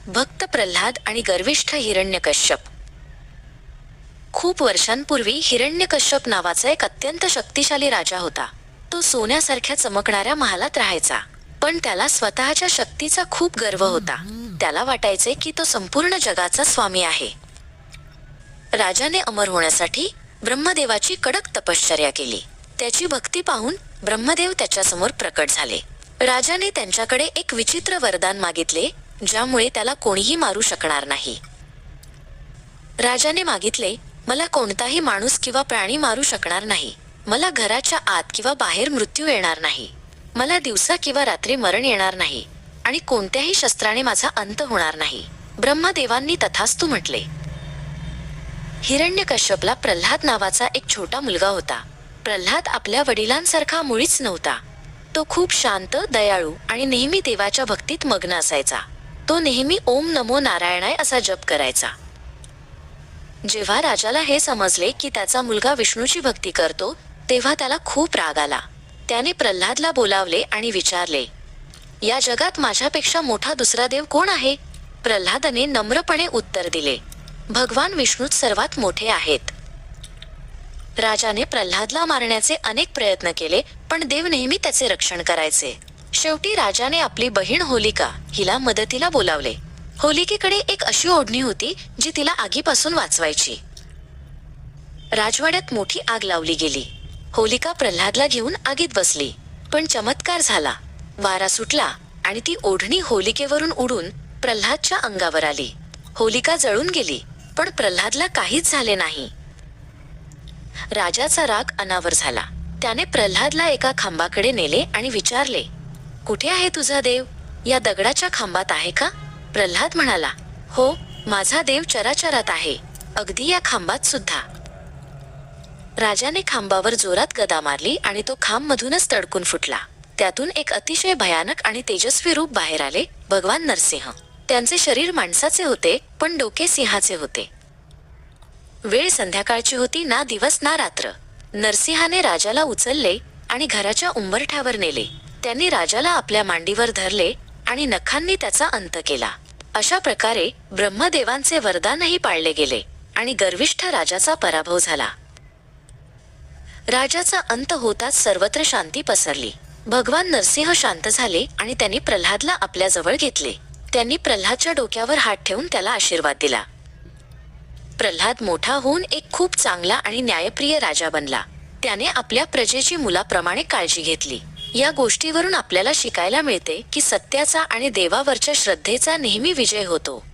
भक्त प्रल्हाद आणि गर्विष्ठ हिरण्यकश्यप. खूप वर्षांपूर्वी हिरण्यकश्यप नावाचा एक अत्यंत शक्तिशाली राजा होता. तो सोन्यासारख्या चमकणाऱ्या महालात राहायचा, पण त्याला स्वतःच्या शक्तीचा खूप गर्व होता. त्याला वाटायचे की तो संपूर्ण जगाचा स्वामी आहे. राजाने अमर होण्यासाठी ब्रह्मदेवाची कडक तपश्चर्या केली. त्याची भक्ती पाहून ब्रह्मदेव त्याच्यासमोर प्रकट झाले. राजाने त्यांच्याकडे एक विचित्र वरदान मागितले, ज्यामुळे त्याला कोणीही मारू शकणार नाही. राजाने मागितले, मला कोणताही माणूस किंवा प्राणी मारू शकणार नाही. मला घराच्या आत किंवा बाहेर मृत्यू येणार नाही. मला दिवसा किंवा रात्री मरण येणार नाही आणि कोणत्याही शस्त्राने माझा अंत होणार नाही. ब्रह्मदेवांनी तथास्तु म्हटले. हिरण्यकश्यपला प्रल्हाद नावाचा एक छोटा मुलगा होता. प्रल्हाद आपल्या वडिलांसारखा मुळीच नव्हता. तो खूप शांत, दयाळू आणि नेहमी देवाच्या भक्तीत मग्न असायचा. तो नेहमी ओम नमो नारायणाय असा जप करायचा. जेव्हा राजाला हे समजले की त्याचा मुलगा विष्णूची भक्ती करतो, तेव्हा त्याला खूप राग आला. त्याने प्रल्हादला बोलावले आणि विचारले, या जगात माझ्यापेक्षा मोठा दुसरा देव कोण आहे? प्रल्हादाने नम्रपणे उत्तर दिले, भगवान विष्णूच सर्वात मोठे आहेत. राजाने प्रल्हादला मारण्याचे अनेक प्रयत्न केले, पण देव नेहमी त्याचे रक्षण करायचे. शेवटी राजाने आपली बहीण होलिका हिला मदतीला बोलावले. होलिकेकडे एक अशी ओढणी होती जी तिला आगीपासून वाचवायची. राजवाड्यात मोठी आग लावली गेली. होलिका प्रल्हादला घेऊन आगीत बसली, पण चमत्कार झाला. वारा सुटला आणि ती ओढणी होलिकेवरून उडून प्रल्हादच्या अंगावर आली. होलिका जळून गेली, पण प्रल्हादला काहीच झाले नाही. राजाचा राग अनावर झाला. त्याने प्रल्हादला एका खांबाकडे नेले आणि विचारले, कुठे आहे तुझा देव? या दगडाच्या खांबात आहे का? प्रल्हाद म्हणाला, हो, माझा देव चराचरात आहे, अगदी या खांबात सुद्धा. राजाने खांबावर जोरात गदा मारली आणि तो खांब मधूनच तडकून फुटला. त्यातून एक अतिशय भयानक आणि तेजस्वी रूप बाहेर आले, भगवान नरसिंह. त्यांचे शरीर माणसाचे होते, पण डोके सिंहाचे होते. वेळ संध्याकाळची होती, ना दिवस ना रात्र. नरसिंहाने राजाला उचलले आणि घराच्या उंबरठ्यावर नेले. त्यांनी राजाला आपल्या मांडीवर धरले आणि नखांनी त्याचा अंत केला. अशा प्रकारे ब्रह्मदेवांचे वरदानही पाळले गेले आणि गर्विष्ठ राजाचा पराभव झाला. राजाचा अंत होताच सर्वत्र शांती पसरली. भगवान नरसिंह शांत झाले आणि त्यांनी प्रल्हादला आपल्या जवळ घेतले. त्यांनी प्रल्हादच्या डोक्यावर हात ठेवून त्याला आशीर्वाद दिला. प्रल्हाद मोठा होऊन एक खूप चांगला आणि न्यायप्रिय राजा बनला. त्याने आपल्या प्रजेची मुलाप्रमाणे काळजी घेतली. या गोष्टीवरून आपल्याला शिकायला मिळते की सत्याचा आणि देवावरच्या श्रद्धेचा नेहमी विजय होतो.